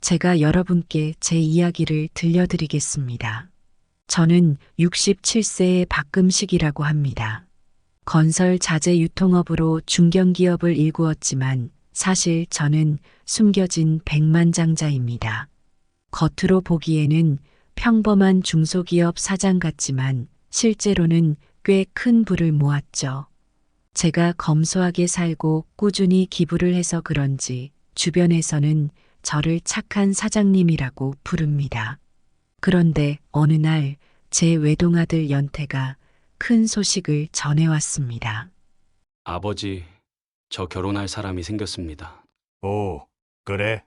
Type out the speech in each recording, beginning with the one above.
제가 여러분께 제 이야기를 들려드리겠습니다. 저는 67세의 박금식이라고 합니다. 건설 자재 유통업으로 중견기업을 일구었지만 사실 저는 숨겨진 백만장자입니다. 겉으로 보기에는 평범한 중소기업 사장 같지만 실제로는 꽤 큰 부를 모았죠. 제가 검소하게 살고 꾸준히 기부를 해서 그런지 주변에서는 저를 착한 사장님이라고 부릅니다. 그런데 어느 날 제 외동아들 연태가 큰 소식을 전해왔습니다. 아버지, 저 결혼할 사람이 생겼습니다. 오, 그래?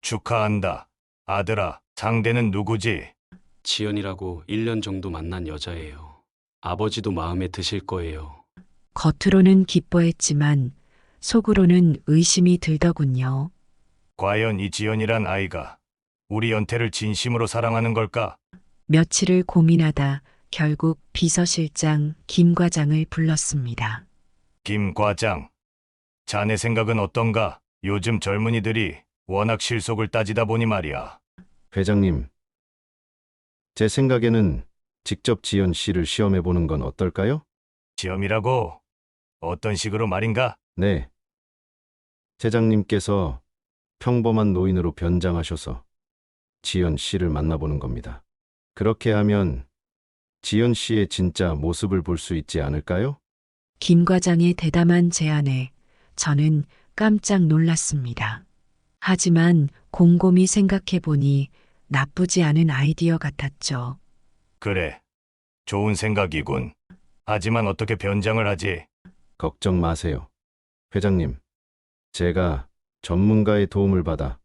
축하한다. 아들아, 상대는 누구지? 지연이라고 1년 정도 만난 여자예요. 아버지도 마음에 드실 거예요. 겉으로는 기뻐했지만 속으로는 의심이 들더군요. 과연 이 지연이란 아이가 우리 연태를 진심으로 사랑하는 걸까? 며칠을 고민하다 결국 비서실장 김 과장을 불렀습니다. 김 과장, 자네 생각은 어떤가? 요즘 젊은이들이 워낙 실속을 따지다 보니 말이야. 회장님, 제 생각에는 직접 지연 씨를 시험해 보는 건 어떨까요? 시험이라고? 어떤 식으로 말인가? 네. 회장님께서 평범한 노인으로 변장하셔서 지연 씨를 만나보는 겁니다. 그렇게 하면 지연 씨의 진짜 모습을 볼 수 있지 않을까요? 김 과장의 대담한 제안에 저는 깜짝 놀랐습니다. 하지만 곰곰이 생각해 보니 나쁘지 않은 아이디어 같았죠. 그래, 좋은 생각이군. 하지만 어떻게 변장을 하지? 걱정 마세요. 회장님, 제가 전문가의 도움을 받아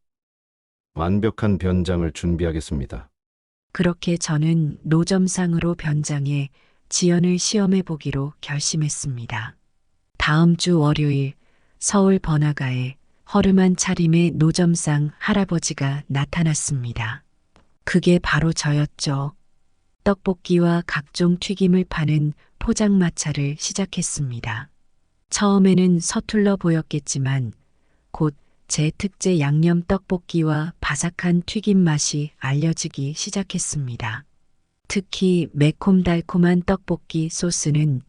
완벽한 변장을 준비하겠습니다. 그렇게 저는 노점상으로 변장해 지연을 시험해 보기로 결심했습니다. 다음 주 월요일 서울 번화가에 허름한 차림의 노점상 할아버지가 나타났습니다. 그게 바로 저였죠. 떡볶이와 각종 튀김을 파는 포장마차를 시작했습니다. 처음에는 서툴러 보였겠지만 곧 제 특제 양념 떡볶이와 바삭한 튀김 맛이 알려지기 시작했습니다. 특히 매콤달콤한 떡볶이 소스는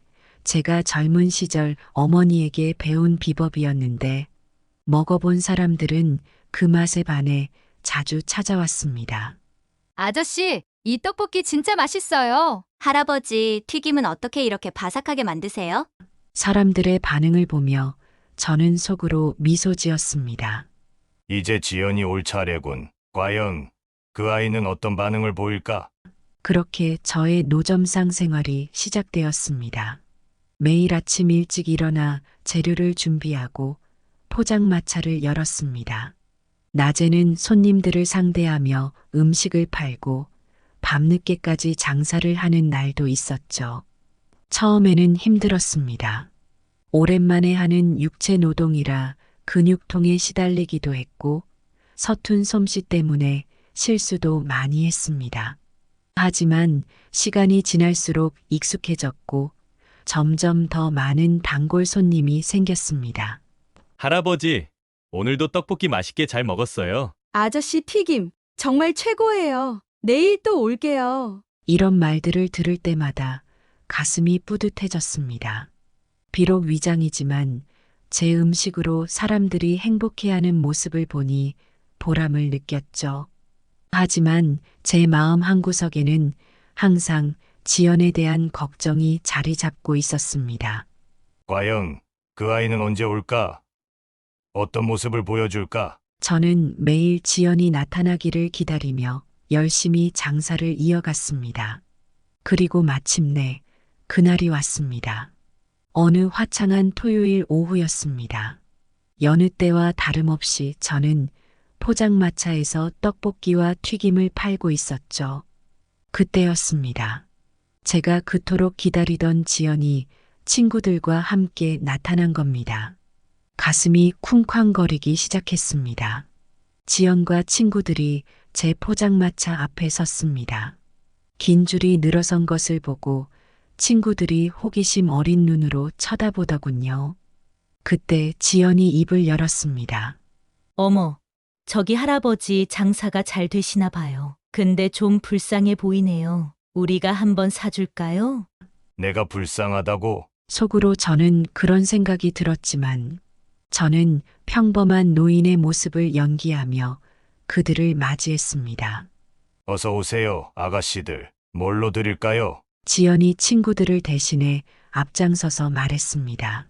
제가 젊은 시절 어머니에게 배운 비법이었는데 먹어본 사람들은 그 맛에 반해 자주 찾아왔습니다. 아저씨, 이 떡볶이 진짜 맛있어요. 할아버지, 튀김은 어떻게 이렇게 바삭하게 만드세요? 사람들의 반응을 보며 저는 속으로 미소 지었습니다. 이제 지연이 올 차례군. 과연 그 아이는 어떤 반응을 보일까? 그렇게 저의 노점상 생활이 시작되었습니다. 매일 아침 일찍 일어나 재료를 준비하고 포장마차를 열었습니다. 낮에는 손님들을 상대하며 음식을 팔고 밤늦게까지 장사를 하는 날도 있었죠. 처음에는 힘들었습니다. 오랜만에 하는 육체 노동이라 근육통에 시달리기도 했고 서툰 솜씨 때문에 실수도 많이 했습니다. 하지만 시간이 지날수록 익숙해졌고 점점 더 많은 단골 손님이 생겼습니다. 할아버지, 오늘도 떡볶이 맛있게 잘 먹었어요. 아저씨 튀김 정말 최고예요. 내일 또 올게요. 이런 말들을 들을 때마다 가슴이 뿌듯해졌습니다. 비록 위장이지만 제 음식으로 사람들이 행복해하는 모습을 보니 보람을 느꼈죠. 하지만 제 마음 한구석에는 항상 지연에 대한 걱정이 자리 잡고 있었습니다. 과연 그 아이는 언제 올까? 어떤 모습을 보여줄까? 저는 매일 지연이 나타나기를 기다리며 열심히 장사를 이어갔습니다. 그리고 마침내 그날이 왔습니다. 어느 화창한 토요일 오후였습니다. 여느 때와 다름없이 저는 포장마차에서 떡볶이와 튀김을 팔고 있었죠. 그때였습니다. 제가 그토록 기다리던 지연이 친구들과 함께 나타난 겁니다. 가슴이 쿵쾅거리기 시작했습니다. 지연과 친구들이 제 포장마차 앞에 섰습니다. 긴 줄이 늘어선 것을 보고 친구들이 호기심 어린 눈으로 쳐다보더군요. 그때 지연이 입을 열었습니다. 어머, 저기 할아버지 장사가 잘 되시나 봐요. 근데 좀 불쌍해 보이네요. 우리가 한번 사줄까요? 내가 불쌍하다고? 속으로 저는 그런 생각이 들었지만 저는 평범한 노인의 모습을 연기하며 그들을 맞이했습니다. 어서 오세요, 아가씨들. 뭘로 드릴까요? 지연이 친구들을 대신해 앞장서서 말했습니다.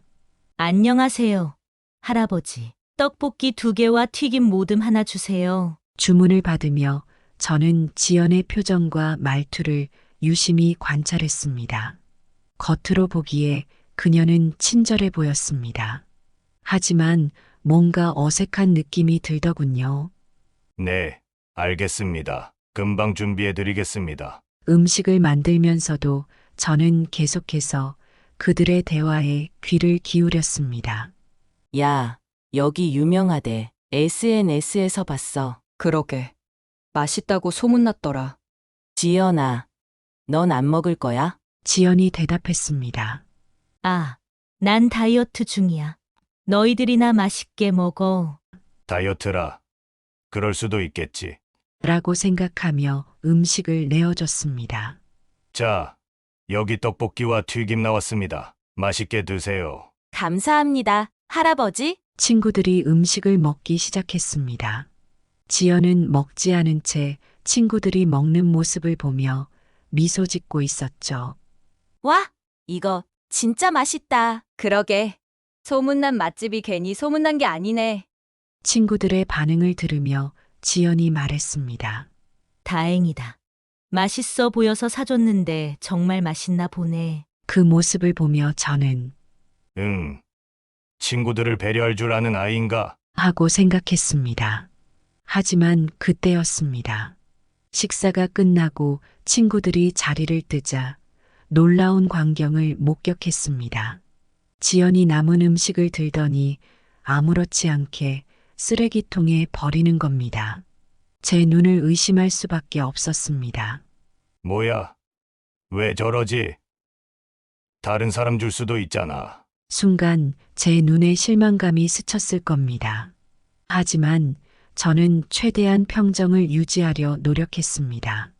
안녕하세요. 할아버지. 떡볶이 2개와 튀김 모듬 하나 주세요. 주문을 받으며 저는 지연의 표정과 말투를 유심히 관찰했습니다. 겉으로 보기에 그녀는 친절해 보였습니다. 하지만 뭔가 어색한 느낌이 들더군요. 네, 알겠습니다. 금방 준비해 드리겠습니다. 음식을 만들면서도 저는 계속해서 그들의 대화에 귀를 기울였습니다. 야, 여기 유명하대. SNS에서 봤어. 그러게. 맛있다고 소문났더라. 지연아, 넌 안 먹을 거야? 지연이 대답했습니다. 아, 난 다이어트 중이야. 너희들이나 맛있게 먹어. 다이어트라. 그럴 수도 있겠지. 라고 생각하며 음식을 내어줬습니다. 자, 여기 떡볶이와 튀김 나왔습니다. 맛있게 드세요. 감사합니다, 할아버지. 친구들이 음식을 먹기 시작했습니다. 지연은 먹지 않은 채 친구들이 먹는 모습을 보며 미소 짓고 있었죠. 와, 이거 진짜 맛있다. 그러게. 소문난 맛집이 괜히 소문난 게 아니네. 친구들의 반응을 들으며 지연이 말했습니다. 다행이다. 맛있어 보여서 사줬는데 정말 맛있나 보네. 그 모습을 보며 저는 응. 친구들을 배려할 줄 아는 아이인가? 하고 생각했습니다. 하지만 그때였습니다. 식사가 끝나고 친구들이 자리를 뜨자 놀라운 광경을 목격했습니다. 지연이 남은 음식을 들더니 아무렇지 않게 쓰레기통에 버리는 겁니다. 제 눈을 의심할 수밖에 없었습니다. 뭐야? 왜 저러지? 다른 사람 줄 수도 있잖아. 순간 제 눈에 실망감이 스쳤을 겁니다. 하지만 저는 최대한 평정을 유지하려 노력했습니다.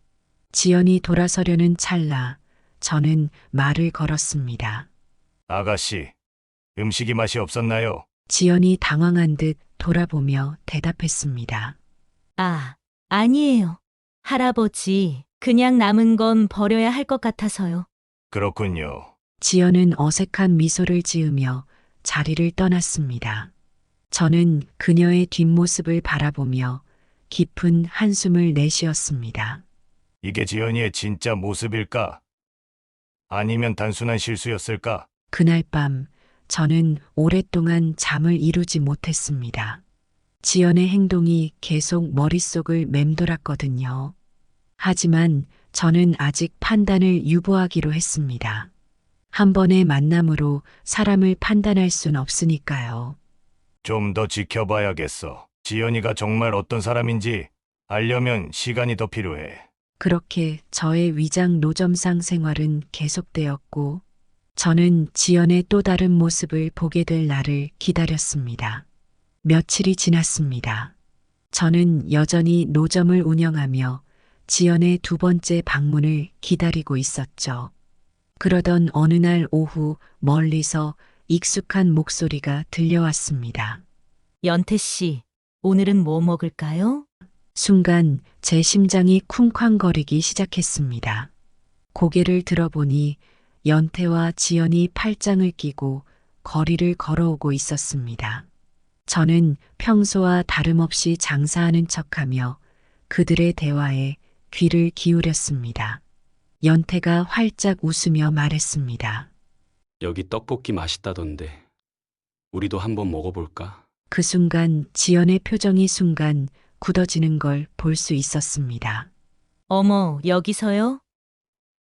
지연이 돌아서려는 찰나 저는 말을 걸었습니다. 아가씨, 음식이 맛이 없었나요? 지연이 당황한 듯 돌아보며 대답했습니다. 아, 아니에요. 할아버지, 그냥 남은 건 버려야 할 것 같아서요. 그렇군요. 지연은 어색한 미소를 지으며 자리를 떠났습니다. 저는 그녀의 뒷모습을 바라보며 깊은 한숨을 내쉬었습니다. 이게 지연이의 진짜 모습일까? 아니면 단순한 실수였을까? 그날 밤 저는 오랫동안 잠을 이루지 못했습니다. 지연의 행동이 계속 머릿속을 맴돌았거든요. 하지만 저는 아직 판단을 유보하기로 했습니다. 한 번의 만남으로 사람을 판단할 순 없으니까요. 좀 더 지켜봐야겠어. 지연이가 정말 어떤 사람인지 알려면 시간이 더 필요해. 그렇게 저의 위장 노점상 생활은 계속되었고, 저는 지연의 또 다른 모습을 보게 될 날을 기다렸습니다. 며칠이 지났습니다. 저는 여전히 노점을 운영하며 지연의 2번째 방문을 기다리고 있었죠. 그러던 어느 날 오후 멀리서 익숙한 목소리가 들려왔습니다. 연태 씨, 오늘은 뭐 먹을까요? 순간 제 심장이 쿵쾅거리기 시작했습니다. 고개를 들어보니 연태와 지연이 팔짱을 끼고 거리를 걸어오고 있었습니다. 저는 평소와 다름없이 장사하는 척하며 그들의 대화에 귀를 기울였습니다. 연태가 활짝 웃으며 말했습니다. 여기 떡볶이 맛있다던데. 우리도 한번 먹어볼까? 그 순간 지연의 표정이 순간 굳어지는 걸 볼 수 있었습니다. 어머, 여기서요?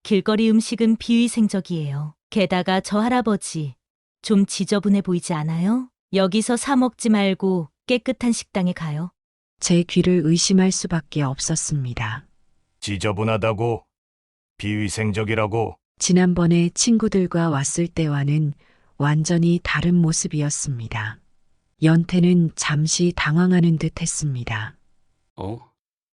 길거리 음식은 비위생적이에요. 게다가 저 할아버지, 좀 지저분해 보이지 않아요? 여기서 사 먹지 말고 깨끗한 식당에 가요. 제 귀를 의심할 수밖에 없었습니다. 지저분하다고? 비위생적이라고? 지난번에 친구들과 왔을 때와는 완전히 다른 모습이었습니다. 연태는 잠시 당황하는 듯 했습니다.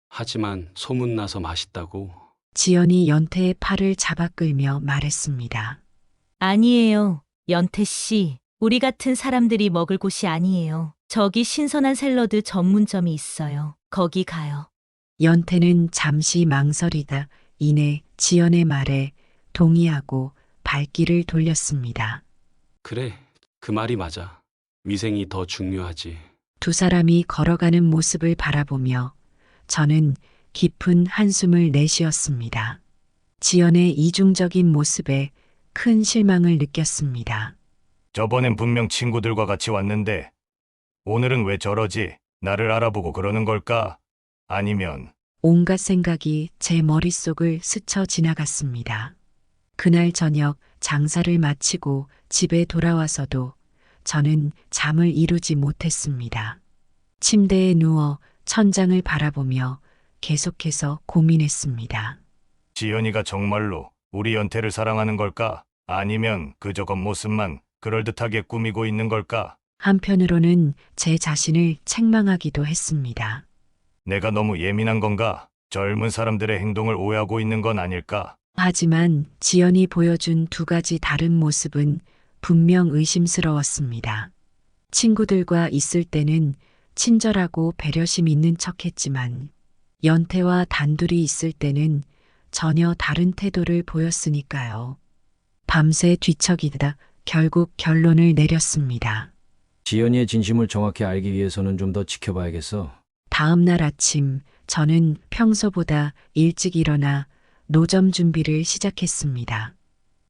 하지만 소문나서 맛있다고. 지연이 연태의 팔을 잡아 끌며 말했습니다. 아니에요. 연태 씨. 우리 같은 사람들이 먹을 곳이 아니에요. 저기 신선한 샐러드 전문점이 있어요. 거기 가요. 연태는 잠시 망설이다 이내 지연의 말에 동의하고 발길을 돌렸습니다. 그래, 그 말이 맞아. 위생이 더 중요하지. 두 사람이 걸어가는 모습을 바라보며 저는 깊은 한숨을 내쉬었습니다. 지연의 이중적인 모습에 큰 실망을 느꼈습니다. 저번엔 분명 친구들과 같이 왔는데 오늘은 왜 저러지? 나를 알아보고 그러는 걸까? 아니면 온갖 생각이 제 머릿속을 스쳐 지나갔습니다. 그날 저녁 장사를 마치고 집에 돌아와서도 저는 잠을 이루지 못했습니다. 침대에 누워 천장을 바라보며 계속해서 고민했습니다. 지연이가 정말로 우리 연태를 사랑하는 걸까? 아니면 그저 겉모습만 그럴듯하게 꾸미고 있는 걸까? 한편으로는 제 자신을 책망하기도 했습니다. 내가 너무 예민한 건가? 젊은 사람들의 행동을 오해하고 있는 건 아닐까? 하지만 지연이 보여준 두 가지 다른 모습은 분명 의심스러웠습니다. 친구들과 있을 때는 친절하고 배려심 있는 척했지만 연태와 단둘이 있을 때는 전혀 다른 태도를 보였으니까요. 밤새 뒤척이다 결국 결론을 내렸습니다. 지연이의 진심을 정확히 알기 위해서는 좀 더 지켜봐야겠어. 다음 날 아침 저는 평소보다 일찍 일어나 노점 준비를 시작했습니다.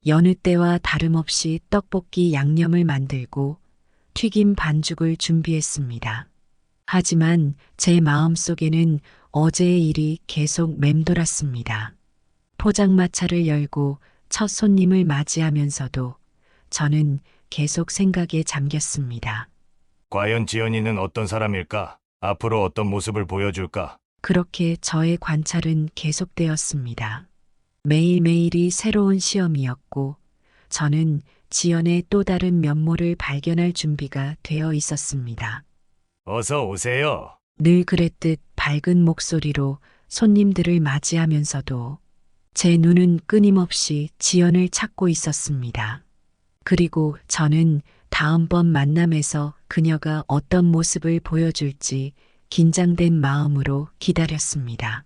여느 때와 다름없이 떡볶이 양념을 만들고 튀김 반죽을 준비했습니다. 하지만 제 마음속에는 어제의 일이 계속 맴돌았습니다. 포장마차를 열고 첫 손님을 맞이하면서도 저는 계속 생각에 잠겼습니다. 과연 지연이는 어떤 사람일까? 앞으로 어떤 모습을 보여줄까? 그렇게 저의 관찰은 계속되었습니다. 매일매일이 새로운 시험이었고 저는 지연의 또 다른 면모를 발견할 준비가 되어 있었습니다. 어서 오세요. 늘 그랬듯 밝은 목소리로 손님들을 맞이하면서도 제 눈은 끊임없이 지연을 찾고 있었습니다. 그리고 저는 다음번 만남에서 그녀가 어떤 모습을 보여줄지 긴장된 마음으로 기다렸습니다.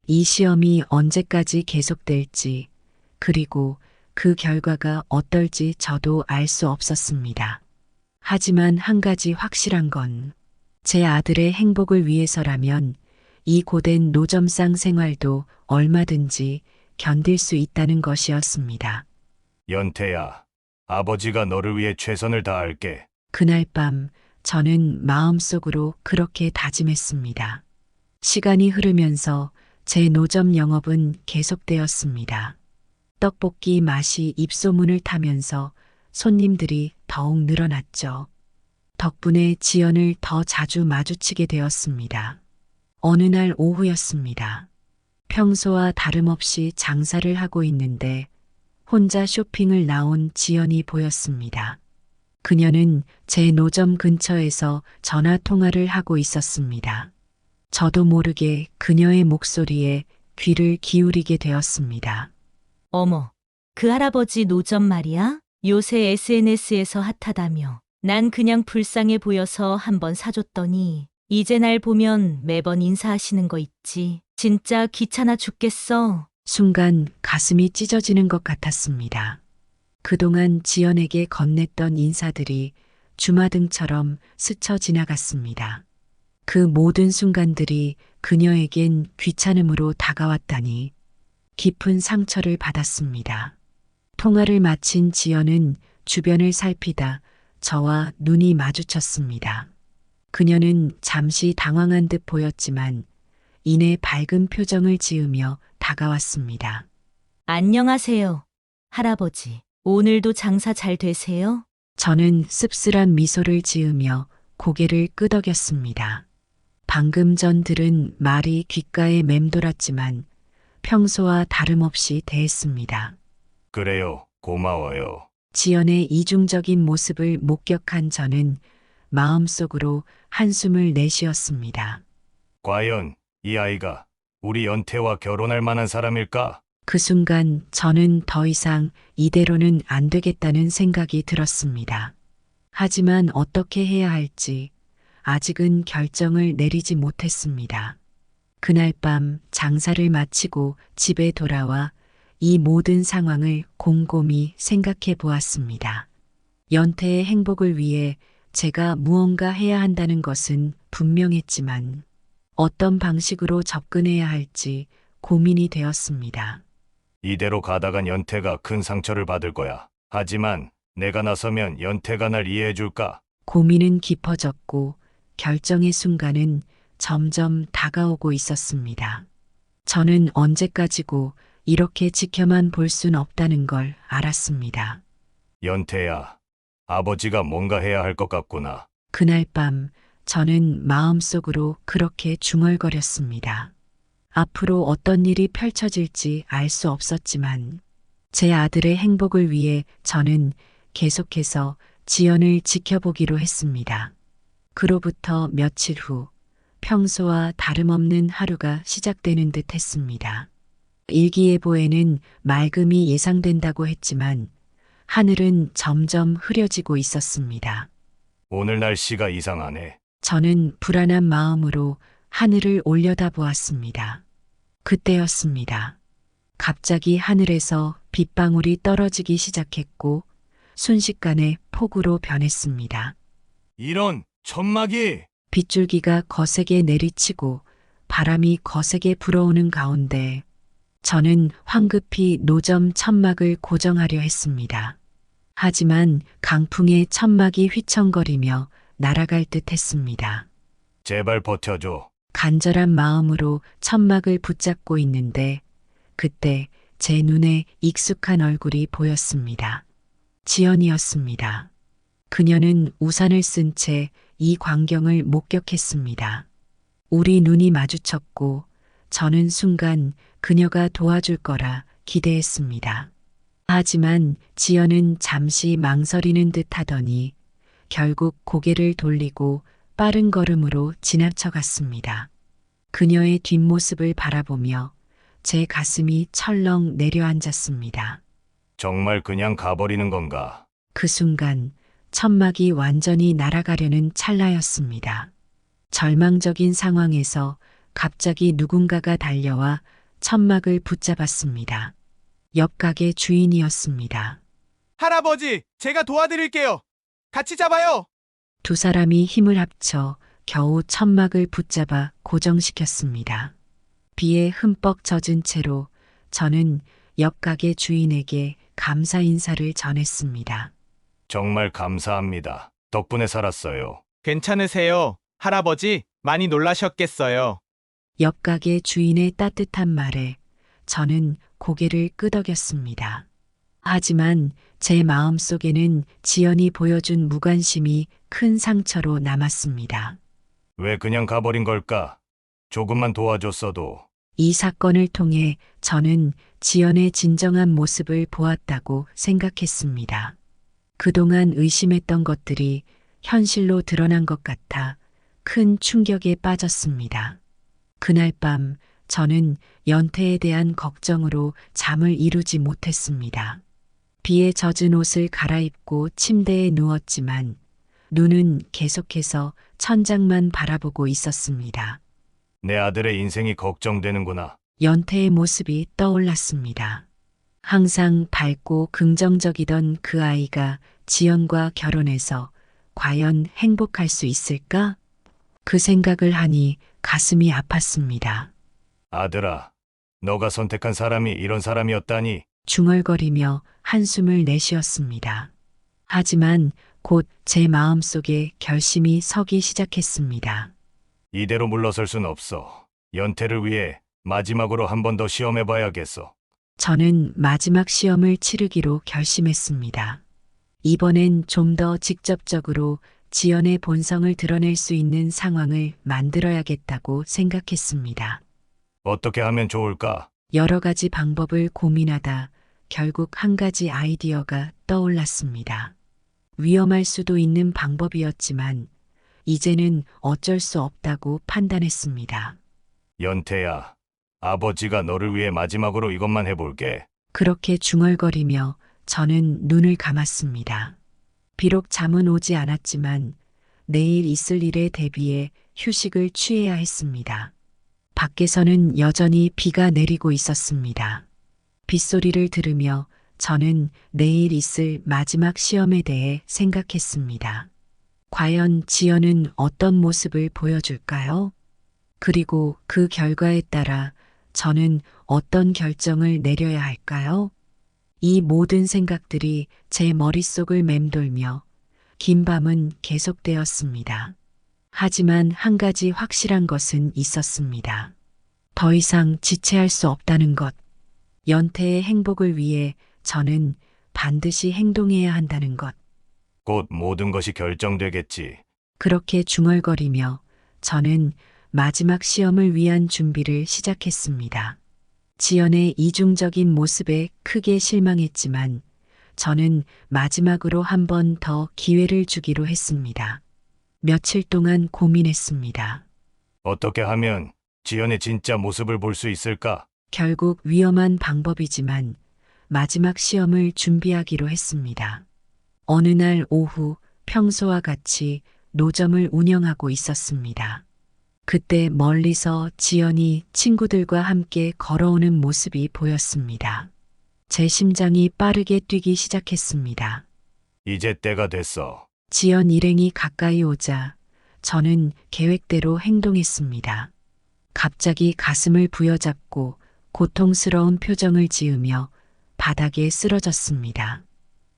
이 시험이 언제까지 계속될지, 그리고 그 결과가 어떨지 저도 알 수 없었습니다. 하지만 한 가지 확실한 건 제 아들의 행복을 위해서라면 이 고된 노점상 생활도 얼마든지 견딜 수 있다는 것이었습니다. 연태야, 아버지가 너를 위해 최선을 다할게. 그날 밤 저는 마음속으로 그렇게 다짐했습니다. 시간이 흐르면서 제 노점 영업은 계속되었습니다. 떡볶이 맛이 입소문을 타면서 손님들이 더욱 늘어났죠. 덕분에 지연을 더 자주 마주치게 되었습니다. 어느 날 오후였습니다. 평소와 다름없이 장사를 하고 있는데 혼자 쇼핑을 나온 지연이 보였습니다. 그녀는 제 노점 근처에서 전화 통화를 하고 있었습니다. 저도 모르게 그녀의 목소리에 귀를 기울이게 되었습니다. 어머, 그 할아버지 노점 말이야? 요새 SNS에서 핫하다며. 난 그냥 불쌍해 보여서 한번 사줬더니 이제 날 보면 매번 인사하시는 거 있지. 진짜 귀찮아 죽겠어. 순간 가슴이 찢어지는 것 같았습니다. 그동안 지연에게 건넸던 인사들이 주마등처럼 스쳐 지나갔습니다. 그 모든 순간들이 그녀에겐 귀찮음으로 다가왔다니 깊은 상처를 받았습니다. 통화를 마친 지연은 주변을 살피다 저와 눈이 마주쳤습니다. 그녀는 잠시 당황한 듯 보였지만 이내 밝은 표정을 지으며 다가왔습니다. 안녕하세요, 할아버지. 오늘도 장사 잘 되세요? 저는 씁쓸한 미소를 지으며 고개를 끄덕였습니다. 방금 전 들은 말이 귓가에 맴돌았지만 평소와 다름없이 대했습니다. 그래요, 고마워요. 지연의 이중적인 모습을 목격한 저는 마음속으로 한숨을 내쉬었습니다. 과연 이 아이가 우리 연태와 결혼할 만한 사람일까? 그 순간 저는 더 이상 이대로는 안 되겠다는 생각이 들었습니다. 하지만 어떻게 해야 할지 아직은 결정을 내리지 못했습니다. 그날 밤 장사를 마치고 집에 돌아와 이 모든 상황을 곰곰이 생각해 보았습니다. 연태의 행복을 위해 제가 무언가 해야 한다는 것은 분명했지만 어떤 방식으로 접근해야 할지 고민이 되었습니다. 이대로 가다간 연태가 큰 상처를 받을 거야. 하지만 내가 나서면 연태가 날 이해해 줄까? 고민은 깊어졌고 결정의 순간은 점점 다가오고 있었습니다. 저는 언제까지고 이렇게 지켜만 볼 순 없다는 걸 알았습니다. 연태야, 아버지가 뭔가 해야 할 것 같구나. 그날 밤 저는 마음속으로 그렇게 중얼거렸습니다. 앞으로 어떤 일이 펼쳐질지 알 수 없었지만 제 아들의 행복을 위해 저는 계속해서 지연을 지켜보기로 했습니다. 그로부터 며칠 후 평소와 다름없는 하루가 시작되는 듯 했습니다. 일기예보에는 맑음이 예상된다고 했지만 하늘은 점점 흐려지고 있었습니다. 오늘 날씨가 이상하네. 저는 불안한 마음으로 하늘을 올려다보았습니다. 그때였습니다. 갑자기 하늘에서 빗방울이 떨어지기 시작했고 순식간에 폭우로 변했습니다. 이런 천막이! 빗줄기가 거세게 내리치고 바람이 거세게 불어오는 가운데 저는 황급히 노점 천막을 고정하려 했습니다. 하지만 강풍에 천막이 휘청거리며 날아갈 듯 했습니다. 제발 버텨줘. 간절한 마음으로 천막을 붙잡고 있는데 그때 제 눈에 익숙한 얼굴이 보였습니다. 지연이었습니다. 그녀는 우산을 쓴 채 이 광경을 목격했습니다. 우리 눈이 마주쳤고 저는 순간 그녀가 도와줄 거라 기대했습니다. 하지만 지연은 잠시 망설이는 듯 하더니 결국 고개를 돌리고 빠른 걸음으로 지나쳐 갔습니다. 그녀의 뒷모습을 바라보며 제 가슴이 철렁 내려앉았습니다. 정말 그냥 가버리는 건가? 그 순간 천막이 완전히 날아가려는 찰나였습니다. 절망적인 상황에서 갑자기 누군가가 달려와 천막을 붙잡았습니다. 옆 가게 주인이었습니다. 할아버지, 제가 도와드릴게요. 같이 잡아요. 두 사람이 힘을 합쳐 겨우 천막을 붙잡아 고정시켰습니다. 비에 흠뻑 젖은 채로 저는 옆 가게 주인에게 감사 인사를 전했습니다. 정말 감사합니다. 덕분에 살았어요. 괜찮으세요? 할아버지, 많이 놀라셨겠어요. 옆 가게 주인의 따뜻한 말에 저는 고개를 끄덕였습니다. 하지만 제 마음속에는 지연이 보여준 무관심이 큰 상처로 남았습니다. 왜 그냥 가버린 걸까? 조금만 도와줬어도. 이 사건을 통해 저는 지연의 진정한 모습을 보았다고 생각했습니다. 그동안 의심했던 것들이 현실로 드러난 것 같아 큰 충격에 빠졌습니다. 그날 밤 저는 연태에 대한 걱정으로 잠을 이루지 못했습니다. 비에 젖은 옷을 갈아입고 침대에 누웠지만 눈은 계속해서 천장만 바라보고 있었습니다. 내 아들의 인생이 걱정되는구나. 연태의 모습이 떠올랐습니다. 항상 밝고 긍정적이던 그 아이가 지연과 결혼해서 과연 행복할 수 있을까? 그 생각을 하니 가슴이 아팠습니다. 아들아, 너가 선택한 사람이 이런 사람이었다니. 중얼거리며 한숨을 내쉬었습니다. 하지만 곧 제 마음속에 결심이 서기 시작했습니다. 이대로 물러설 순 없어. 연태를 위해 마지막으로 한 번 더 시험해봐야겠어. 저는 마지막 시험을 치르기로 결심했습니다. 이번엔 좀 더 직접적으로 지연의 본성을 드러낼 수 있는 상황을 만들어야겠다고 생각했습니다. 어떻게 하면 좋을까? 여러 가지 방법을 고민하다 결국 한 가지 아이디어가 떠올랐습니다. 위험할 수도 있는 방법이었지만 이제는 어쩔 수 없다고 판단했습니다. 연태야, 아버지가 너를 위해 마지막으로 이것만 해볼게. 그렇게 중얼거리며 저는 눈을 감았습니다. 비록 잠은 오지 않았지만 내일 있을 일에 대비해 휴식을 취해야 했습니다. 밖에서는 여전히 비가 내리고 있었습니다. 빗소리를 들으며 저는 내일 있을 마지막 시험에 대해 생각했습니다. 과연 지연은 어떤 모습을 보여줄까요? 그리고 그 결과에 따라 저는 어떤 결정을 내려야 할까요? 이 모든 생각들이 제 머릿속을 맴돌며 긴 밤은 계속되었습니다. 하지만 한 가지 확실한 것은 있었습니다. 더 이상 지체할 수 없다는 것. 연태의 행복을 위해 저는 반드시 행동해야 한다는 것. 곧 모든 것이 결정되겠지. 그렇게 중얼거리며 저는 마지막 시험을 위한 준비를 시작했습니다. 지연의 이중적인 모습에 크게 실망했지만 저는 마지막으로 한 번 더 기회를 주기로 했습니다. 며칠 동안 고민했습니다. 어떻게 하면 지연의 진짜 모습을 볼 수 있을까? 결국 위험한 방법이지만 마지막 시험을 준비하기로 했습니다. 어느 날 오후 평소와 같이 노점을 운영하고 있었습니다. 그때 멀리서 지연이 친구들과 함께 걸어오는 모습이 보였습니다. 제 심장이 빠르게 뛰기 시작했습니다. 이제 때가 됐어. 지연 일행이 가까이 오자 저는 계획대로 행동했습니다. 갑자기 가슴을 부여잡고 고통스러운 표정을 지으며 바닥에 쓰러졌습니다.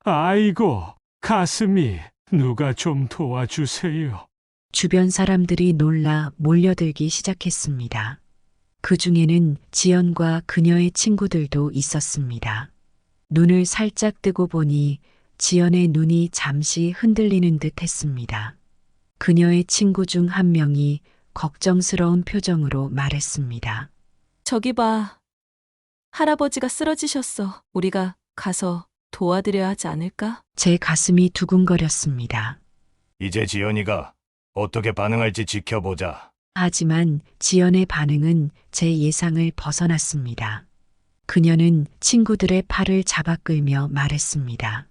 아이고, 가슴이 누가 좀 도와주세요. 주변 사람들이 놀라 몰려들기 시작했습니다. 그 중에는 지연과 그녀의 친구들도 있었습니다. 눈을 살짝 뜨고 보니 지연의 눈이 잠시 흔들리는 듯 했습니다. 그녀의 친구 중 한 명이 걱정스러운 표정으로 말했습니다. 저기 봐. 할아버지가 쓰러지셨어. 우리가 가서 도와드려야 하지 않을까? 제 가슴이 두근거렸습니다. 이제 지연이가 어떻게 반응할지 지켜보자. 하지만 지연의 반응은 제 예상을 벗어났습니다. 그녀는 친구들의 팔을 잡아 끌며 말했습니다.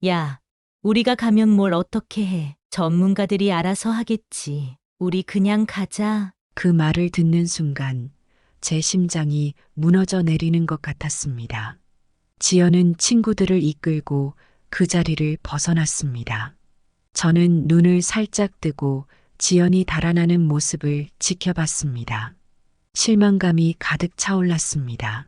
야, 우리가 가면 뭘 어떻게 해. 전문가들이 알아서 하겠지. 우리 그냥 가자. 그 말을 듣는 순간 제 심장이 무너져 내리는 것 같았습니다. 지연은 친구들을 이끌고 그 자리를 벗어났습니다. 저는 눈을 살짝 뜨고 지연이 달아나는 모습을 지켜봤습니다. 실망감이 가득 차올랐습니다.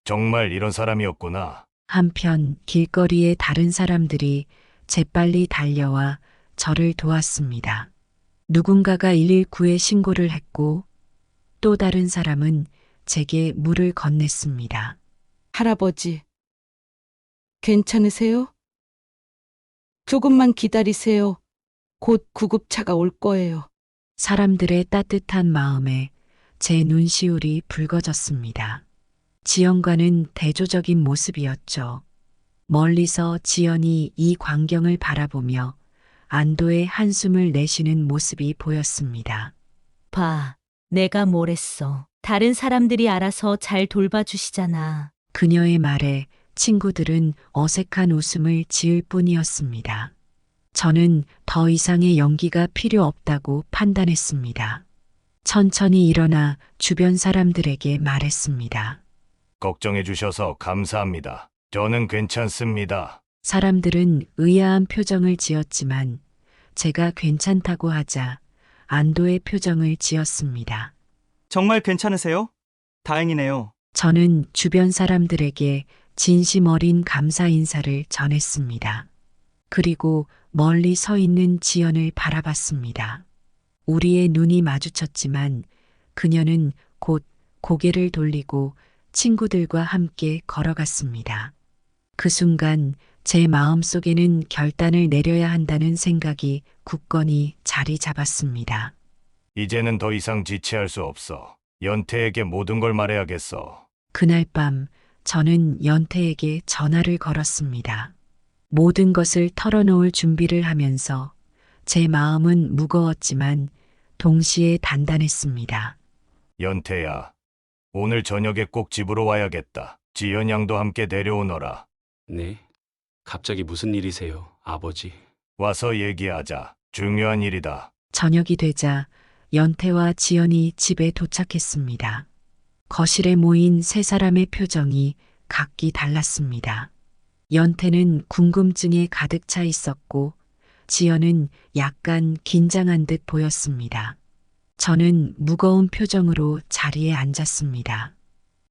정말 이런 사람이었구나. 한편 길거리에 다른 사람들이 재빨리 달려와 저를 도왔습니다. 누군가가 119에 신고를 했고 또 다른 사람은 제게 물을 건넸습니다. 할아버지, 괜찮으세요? 조금만 기다리세요. 곧 구급차가 올 거예요. 사람들의 따뜻한 마음에 제 눈시울이 붉어졌습니다. 지연과는 대조적인 모습이었죠. 멀리서 지연이 이 광경을 바라보며 안도의 한숨을 내쉬는 모습이 보였습니다. 봐, 내가 뭘 했어. 다른 사람들이 알아서 잘 돌봐주시잖아. 그녀의 말에 친구들은 어색한 웃음을 지을 뿐이었습니다. 저는 더 이상의 연기가 필요 없다고 판단했습니다. 천천히 일어나 주변 사람들에게 말했습니다. 걱정해 주셔서 감사합니다. 저는 괜찮습니다. 사람들은 의아한 표정을 지었지만 제가 괜찮다고 하자 안도의 표정을 지었습니다. 정말 괜찮으세요? 다행이네요. 저는 주변 사람들에게 진심 어린 감사 인사를 전했습니다. 그리고 멀리 서 있는 지연을 바라봤습니다. 우리의 눈이 마주쳤지만 그녀는 곧 고개를 돌리고 친구들과 함께 걸어갔습니다. 그 순간 제 마음속에는 결단을 내려야 한다는 생각이 굳건히 자리 잡았습니다. 이제는 더 이상 지체할 수 없어. 연태에게 모든 걸 말해야겠어. 그날 밤 저는 연태에게 전화를 걸었습니다. 모든 것을 털어놓을 준비를 하면서 제 마음은 무거웠지만 동시에 단단했습니다. 연태야, 오늘 저녁에 꼭 집으로 와야겠다. 지연 양도 함께 데려오너라. 네? 갑자기 무슨 일이세요, 아버지? 와서 얘기하자. 중요한 일이다. 저녁이 되자 연태와 지연이 집에 도착했습니다. 거실에 모인 세 사람의 표정이 각기 달랐습니다. 연태는 궁금증에 가득 차 있었고 지연은 약간 긴장한 듯 보였습니다. 저는 무거운 표정으로 자리에 앉았습니다.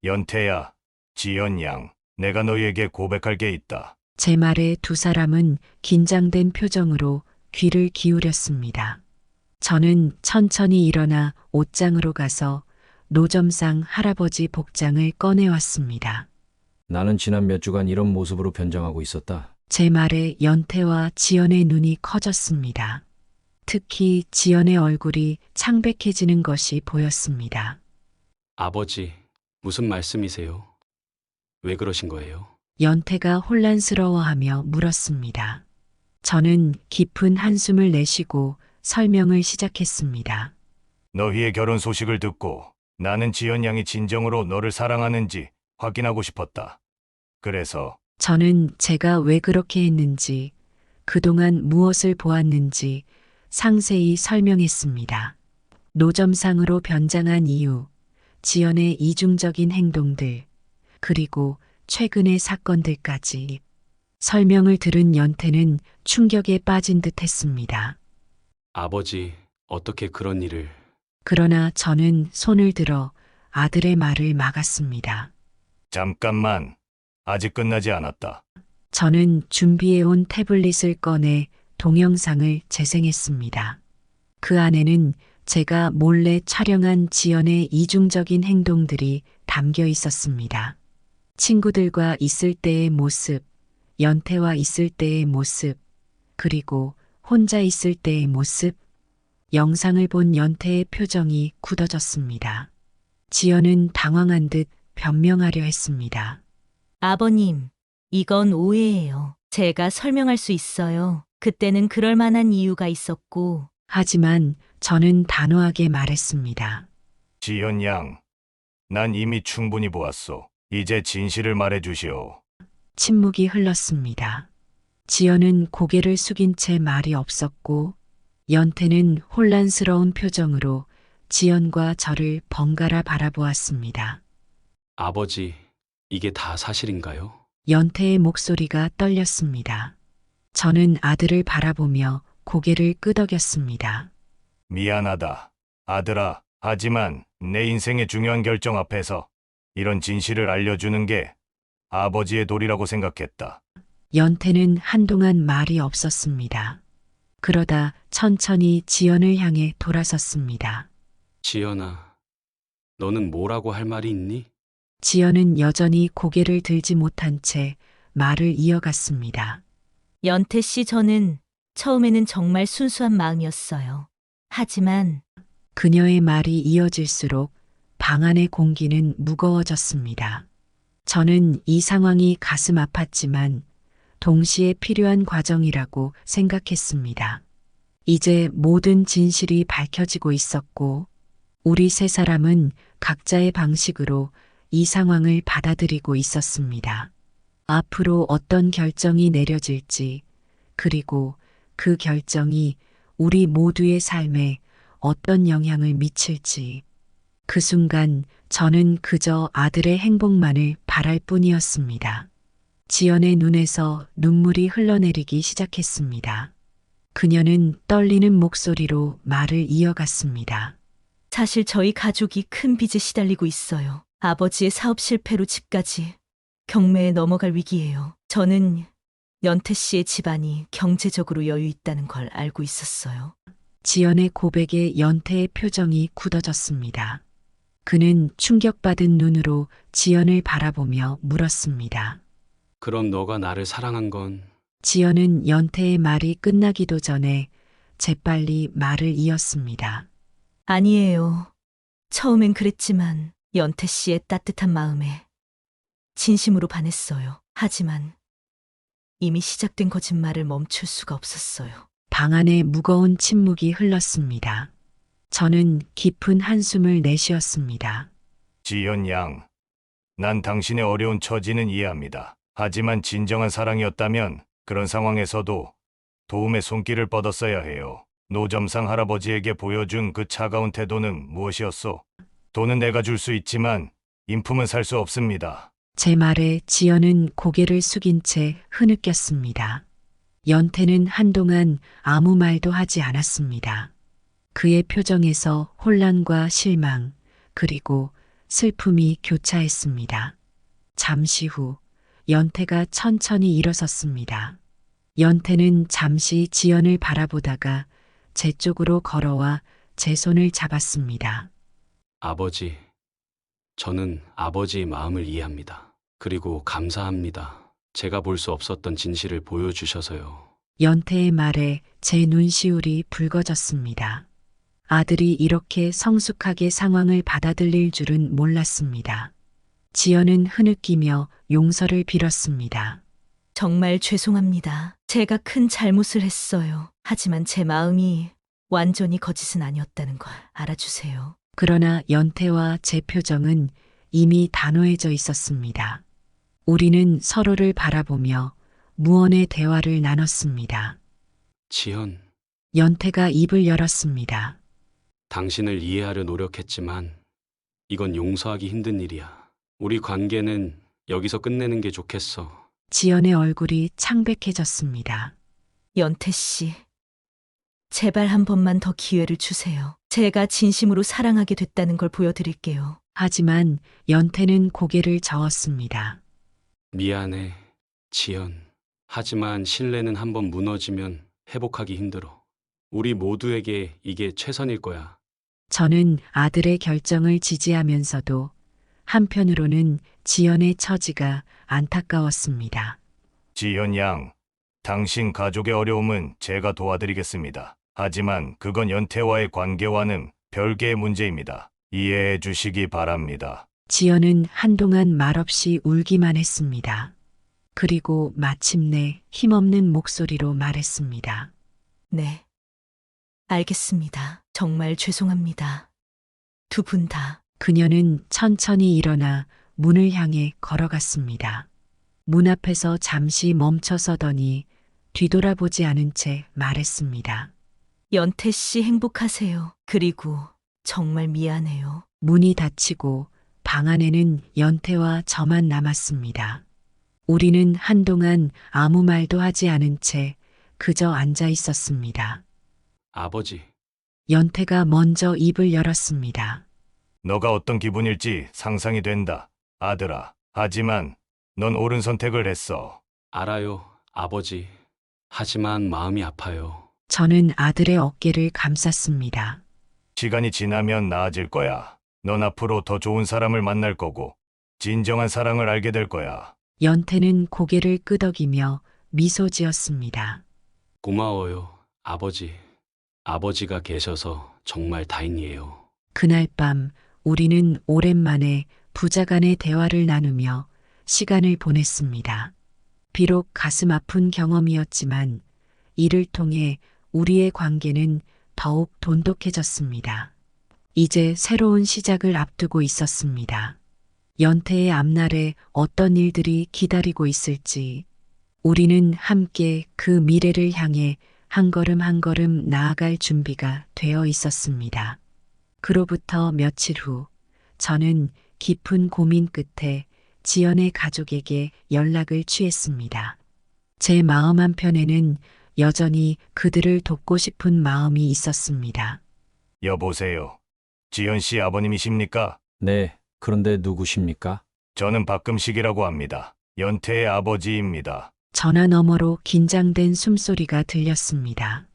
연태야, 지연 양, 내가 너희에게 고백할 게 있다. 제 말에 두 사람은 긴장된 표정으로 귀를 기울였습니다. 저는 천천히 일어나 옷장으로 가서 노점상 할아버지 복장을 꺼내왔습니다. 나는 지난 몇 주간 이런 모습으로 변장하고 있었다. 제 말에 연태와 지연의 눈이 커졌습니다. 특히 지연의 얼굴이 창백해지는 것이 보였습니다. 아버지, 무슨 말씀이세요? 왜 그러신 거예요? 연태가 혼란스러워하며 물었습니다. 저는 깊은 한숨을 내쉬고 설명을 시작했습니다. 너희의 결혼 소식을 듣고 나는 지연 양이 진정으로 너를 사랑하는지 확인하고 싶었다. 그래서 저는 제가 왜 그렇게 했는지, 그동안 무엇을 보았는지 상세히 설명했습니다. 노점상으로 변장한 이유, 지연의 이중적인 행동들, 그리고 최근의 사건들까지. 설명을 들은 연태는 충격에 빠진 듯 했습니다. 아버지, 어떻게 그런 일을... 그러나 저는 손을 들어 아들의 말을 막았습니다. 잠깐만, 아직 끝나지 않았다. 저는 준비해온 태블릿을 꺼내 동영상을 재생했습니다. 그 안에는 제가 몰래 촬영한 지연의 이중적인 행동들이 담겨 있었습니다. 친구들과 있을 때의 모습, 연태와 있을 때의 모습, 그리고 혼자 있을 때의 모습. 영상을 본 연태의 표정이 굳어졌습니다. 지연은 당황한 듯 변명하려 했습니다. 아버님, 이건 오해예요. 제가 설명할 수 있어요. 그때는 그럴 만한 이유가 있었고. 하지만 저는 단호하게 말했습니다. 지연 양, 난 이미 충분히 보았소. 이제 진실을 말해 주시오. 침묵이 흘렀습니다. 지연은 고개를 숙인 채 말이 없었고 연태는 혼란스러운 표정으로 지연과 저를 번갈아 바라보았습니다. 아버지, 이게 다 사실인가요? 연태의 목소리가 떨렸습니다. 저는 아들을 바라보며 고개를 끄덕였습니다. 미안하다, 아들아. 하지만 내 인생의 중요한 결정 앞에서 이런 진실을 알려주는 게 아버지의 도리라고 생각했다. 연태는 한동안 말이 없었습니다. 그러다 천천히 지연을 향해 돌아섰습니다. 지연아, 너는 뭐라고 할 말이 있니? 지연은 여전히 고개를 들지 못한 채 말을 이어갔습니다. 연태 씨, 저는 처음에는 정말 순수한 마음이었어요. 하지만 그녀의 말이 이어질수록 방 안의 공기는 무거워졌습니다. 저는 이 상황이 가슴 아팠지만 동시에 필요한 과정이라고 생각했습니다. 이제 모든 진실이 밝혀지고 있었고 우리 세 사람은 각자의 방식으로 이 상황을 받아들이고 있었습니다. 앞으로 어떤 결정이 내려질지, 그리고 그 결정이 우리 모두의 삶에 어떤 영향을 미칠지. 그 순간 저는 그저 아들의 행복만을 바랄 뿐이었습니다. 지연의 눈에서 눈물이 흘러내리기 시작했습니다. 그녀는 떨리는 목소리로 말을 이어갔습니다. 사실 저희 가족이 큰 빚에 시달리고 있어요. 아버지의 사업 실패로 집까지 경매에 넘어갈 위기예요. 저는 연태 씨의 집안이 경제적으로 여유 있다는 걸 알고 있었어요. 지연의 고백에 연태의 표정이 굳어졌습니다. 그는 충격받은 눈으로 지연을 바라보며 물었습니다. 그럼 너가 나를 사랑한 건... 지연은 연태의 말이 끝나기도 전에 재빨리 말을 이었습니다. 아니에요. 처음엔 그랬지만 연태 씨의 따뜻한 마음에 진심으로 반했어요. 하지만 이미 시작된 거짓말을 멈출 수가 없었어요. 방 안에 무거운 침묵이 흘렀습니다. 저는 깊은 한숨을 내쉬었습니다. 지연 양, 난 당신의 어려운 처지는 이해합니다. 하지만 진정한 사랑이었다면 그런 상황에서도 도움의 손길을 뻗었어야 해요. 노점상 할아버지에게 보여준 그 차가운 태도는 무엇이었소? 돈은 내가 줄 수 있지만 인품은 살 수 없습니다. 제 말에 지연은 고개를 숙인 채 흐느꼈습니다. 연태는 한동안 아무 말도 하지 않았습니다. 그의 표정에서 혼란과 실망, 그리고 슬픔이 교차했습니다. 잠시 후 연태가 천천히 일어섰습니다. 연태는 잠시 지연을 바라보다가 제 쪽으로 걸어와 제 손을 잡았습니다. 아버지, 저는 아버지의 마음을 이해합니다. 그리고 감사합니다. 제가 볼 수 없었던 진실을 보여주셔서요. 연태의 말에 제 눈시울이 붉어졌습니다. 아들이 이렇게 성숙하게 상황을 받아들일 줄은 몰랐습니다. 지연은 흐느끼며 용서를 빌었습니다. 정말 죄송합니다. 제가 큰 잘못을 했어요. 하지만 제 마음이 완전히 거짓은 아니었다는 걸 알아주세요. 그러나 연태와 제 표정은 이미 단호해져 있었습니다. 우리는 서로를 바라보며 무언의 대화를 나눴습니다. 지연, 연태가 입을 열었습니다. 당신을 이해하려 노력했지만 이건 용서하기 힘든 일이야. 우리 관계는 여기서 끝내는 게 좋겠어. 지연의 얼굴이 창백해졌습니다. 연태 씨, 제발 한 번만 더 기회를 주세요. 제가 진심으로 사랑하게 됐다는 걸 보여드릴게요. 하지만 연태는 고개를 저었습니다. 미안해, 지연. 하지만 신뢰는 한번 무너지면 회복하기 힘들어. 우리 모두에게 이게 최선일 거야. 저는 아들의 결정을 지지하면서도 한편으로는 지연의 처지가 안타까웠습니다. 지연 양, 당신 가족의 어려움은 제가 도와드리겠습니다. 하지만 그건 연태와의 관계와는 별개의 문제입니다. 이해해 주시기 바랍니다. 지연은 한동안 말없이 울기만 했습니다. 그리고 마침내 힘없는 목소리로 말했습니다. 네, 알겠습니다. 정말 죄송합니다. 두 분 다. 그녀는 천천히 일어나 문을 향해 걸어갔습니다. 문 앞에서 잠시 멈춰서더니 뒤돌아보지 않은 채 말했습니다. 연태 씨 행복하세요. 그리고 정말 미안해요. 문이 닫히고 방 안에는 연태와 저만 남았습니다. 우리는 한동안 아무 말도 하지 않은 채 그저 앉아 있었습니다. 아버지, 연태가 먼저 입을 열었습니다. 너가 어떤 기분일지 상상이 된다, 아들아. 하지만 넌 옳은 선택을 했어. 알아요, 아버지. 하지만 마음이 아파요. 저는 아들의 어깨를 감쌌습니다. 시간이 지나면 나아질 거야. 넌 앞으로 더 좋은 사람을 만날 거고 진정한 사랑을 알게 될 거야. 연태는 고개를 끄덕이며 미소 지었습니다. 고마워요, 아버지. 아버지가 계셔서 정말 다행이에요. 그날 밤 우리는 오랜만에 부자간의 대화를 나누며 시간을 보냈습니다. 비록 가슴 아픈 경험이었지만 이를 통해 우리의 관계는 더욱 돈독해졌습니다. 이제 새로운 시작을 앞두고 있었습니다. 연태의 앞날에 어떤 일들이 기다리고 있을지 우리는 함께 그 미래를 향해 한 걸음 한 걸음 나아갈 준비가 되어 있었습니다. 그로부터 며칠 후 저는 깊은 고민 끝에 지연의 가족에게 연락을 취했습니다. 제 마음 한편에는 여전히 그들을 돕고 싶은 마음이 있었습니다. 여보세요. 지연 씨 아버님이십니까? 네, 그런데 누구십니까? 저는 박금식이라고 합니다. 연태의 아버지입니다. 전화 너머로 긴장된 숨소리가 들렸습니다.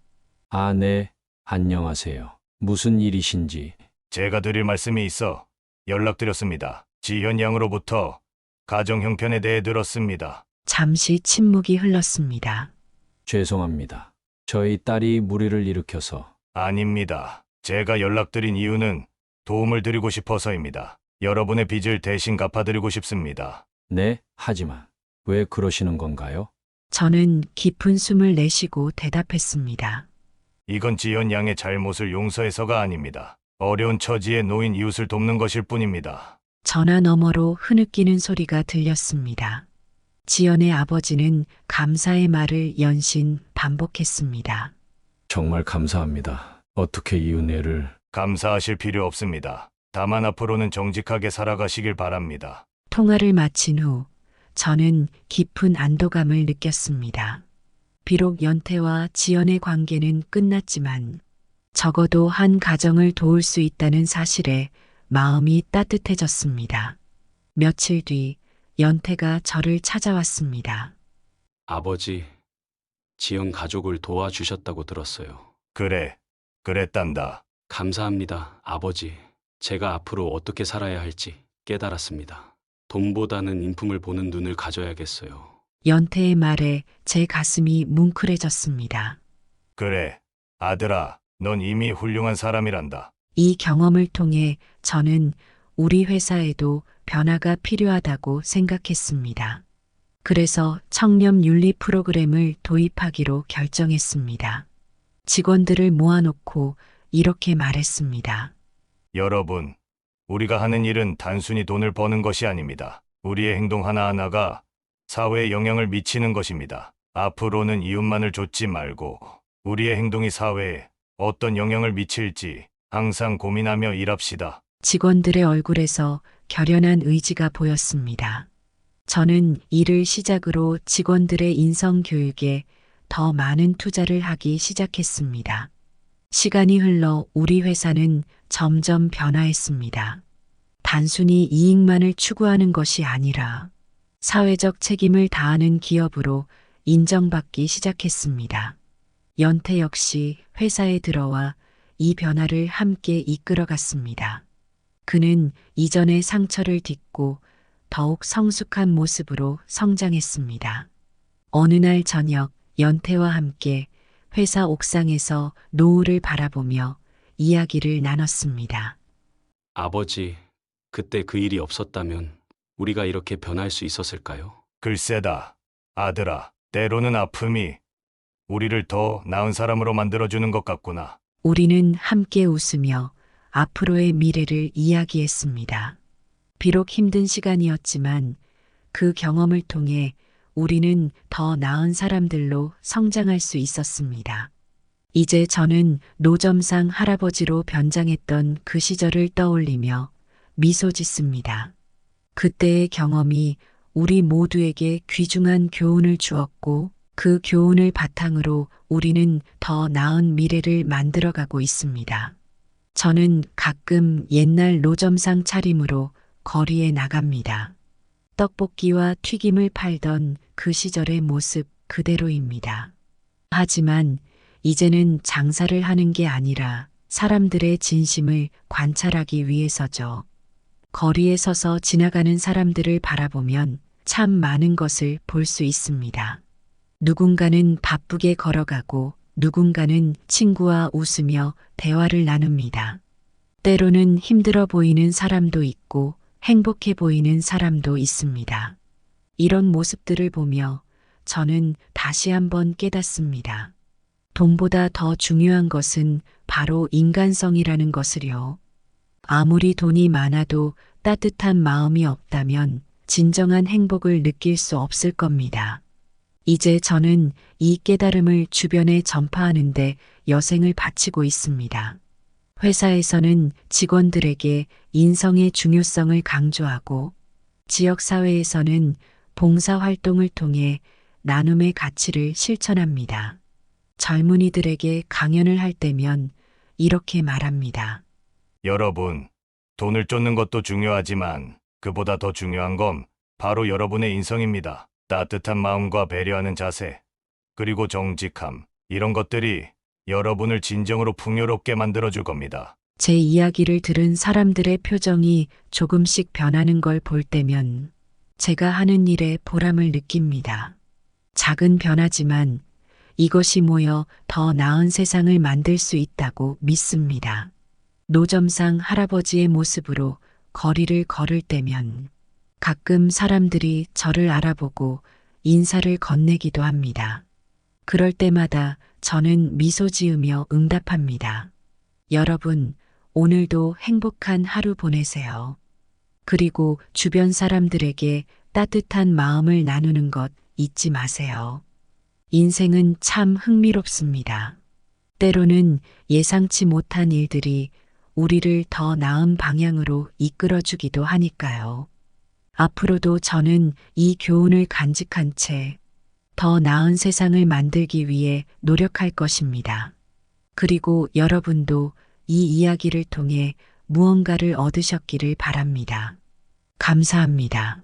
아, 네, 안녕하세요. 무슨 일이신지. 제가 드릴 말씀이 있어 연락드렸습니다. 지현 양으로부터 가정 형편에 대해 들었습니다. 잠시 침묵이 흘렀습니다. 죄송합니다. 저희 딸이 무리를 일으켜서. 아닙니다. 제가 연락드린 이유는 도움을 드리고 싶어서입니다. 여러분의 빚을 대신 갚아드리고 싶습니다. 네, 하지만 왜 그러시는 건가요? 저는 깊은 숨을 내쉬고 대답했습니다. 이건 지연 양의 잘못을 용서해서가 아닙니다. 어려운 처지에 놓인 이웃을 돕는 것일 뿐입니다. 전화 너머로 흐느끼는 소리가 들렸습니다. 지연의 아버지는 감사의 말을 연신 반복했습니다. 정말 감사합니다. 어떻게 이 은혜를... 감사하실 필요 없습니다. 다만 앞으로는 정직하게 살아가시길 바랍니다. 통화를 마친 후 저는 깊은 안도감을 느꼈습니다. 비록 연태와 지연의 관계는 끝났지만 적어도 한 가정을 도울 수 있다는 사실에 마음이 따뜻해졌습니다. 며칠 뒤 연태가 저를 찾아왔습니다. 아버지, 지연 가족을 도와주셨다고 들었어요. 그래, 그랬단다. 감사합니다, 아버지. 제가 앞으로 어떻게 살아야 할지 깨달았습니다. 돈보다는 인품을 보는 눈을 가져야겠어요. 연태의 말에 제 가슴이 뭉클해졌습니다. 그래, 아들아, 넌 이미 훌륭한 사람이란다. 이 경험을 통해 저는 우리 회사에도 변화가 필요하다고 생각했습니다. 그래서 청렴 윤리 프로그램을 도입하기로 결정했습니다. 직원들을 모아놓고 이렇게 말했습니다. 여러분, 우리가 하는 일은 단순히 돈을 버는 것이 아닙니다. 우리의 행동 하나하나가 사회에 영향을 미치는 것입니다. 앞으로는 이웃만을 좇지 말고 우리의 행동이 사회에 어떤 영향을 미칠지 항상 고민하며 일합시다. 직원들의 얼굴에서 결연한 의지가 보였습니다. 저는 이를 시작으로 직원들의 인성 교육에 더 많은 투자를 하기 시작했습니다. 시간이 흘러 우리 회사는 점점 변화했습니다. 단순히 이익만을 추구하는 것이 아니라 사회적 책임을 다하는 기업으로 인정받기 시작했습니다. 연태 역시 회사에 들어와 이 변화를 함께 이끌어갔습니다. 그는 이전의 상처를 딛고 더욱 성숙한 모습으로 성장했습니다. 어느 날 저녁 연태와 함께 회사 옥상에서 노을을 바라보며 이야기를 나눴습니다. 아버지, 그때 그 일이 없었다면 우리가 이렇게 변할 수 있었을까요? 글쎄다, 아들아. 때로는 아픔이 우리를 더 나은 사람으로 만들어주는 것 같구나. 우리는 함께 웃으며 앞으로의 미래를 이야기했습니다. 비록 힘든 시간이었지만 그 경험을 통해 우리는 더 나은 사람들로 성장할 수 있었습니다. 이제 저는 노점상 할아버지로 변장했던 그 시절을 떠올리며 미소 짓습니다. 그때의 경험이 우리 모두에게 귀중한 교훈을 주었고 그 교훈을 바탕으로 우리는 더 나은 미래를 만들어가고 있습니다. 저는 가끔 옛날 노점상 차림으로 거리에 나갑니다. 떡볶이와 튀김을 팔던 그 시절의 모습 그대로입니다. 하지만 이제는 장사를 하는 게 아니라 사람들의 진심을 관찰하기 위해서죠. 거리에 서서 지나가는 사람들을 바라보면 참 많은 것을 볼 수 있습니다. 누군가는 바쁘게 걸어가고 누군가는 친구와 웃으며 대화를 나눕니다. 때로는 힘들어 보이는 사람도 있고 행복해 보이는 사람도 있습니다. 이런 모습들을 보며 저는 다시 한번 깨닫습니다. 돈보다 더 중요한 것은 바로 인간성이라는 것을요. 아무리 돈이 많아도 따뜻한 마음이 없다면 진정한 행복을 느낄 수 없을 겁니다. 이제 저는 이 깨달음을 주변에 전파하는데 여생을 바치고 있습니다. 회사에서는 직원들에게 인성의 중요성을 강조하고 지역사회에서는 봉사활동을 통해 나눔의 가치를 실천합니다. 젊은이들에게 강연을 할 때면 이렇게 말합니다. 여러분, 돈을 쫓는 것도 중요하지만 그보다 더 중요한 건 바로 여러분의 인성입니다. 따뜻한 마음과 배려하는 자세, 그리고 정직함, 이런 것들이 여러분을 진정으로 풍요롭게 만들어줄 겁니다. 제 이야기를 들은 사람들의 표정이 조금씩 변하는 걸 볼 때면 제가 하는 일에 보람을 느낍니다. 작은 변화지만 이것이 모여 더 나은 세상을 만들 수 있다고 믿습니다. 노점상 할아버지의 모습으로 거리를 걸을 때면 가끔 사람들이 저를 알아보고 인사를 건네기도 합니다. 그럴 때마다 저는 미소 지으며 응답합니다. 여러분, 오늘도 행복한 하루 보내세요. 그리고 주변 사람들에게 따뜻한 마음을 나누는 것 잊지 마세요. 인생은 참 흥미롭습니다. 때로는 예상치 못한 일들이 우리를 더 나은 방향으로 이끌어주기도 하니까요. 앞으로도 저는 이 교훈을 간직한 채 더 나은 세상을 만들기 위해 노력할 것입니다. 그리고 여러분도 이 이야기를 통해 무언가를 얻으셨기를 바랍니다. 감사합니다.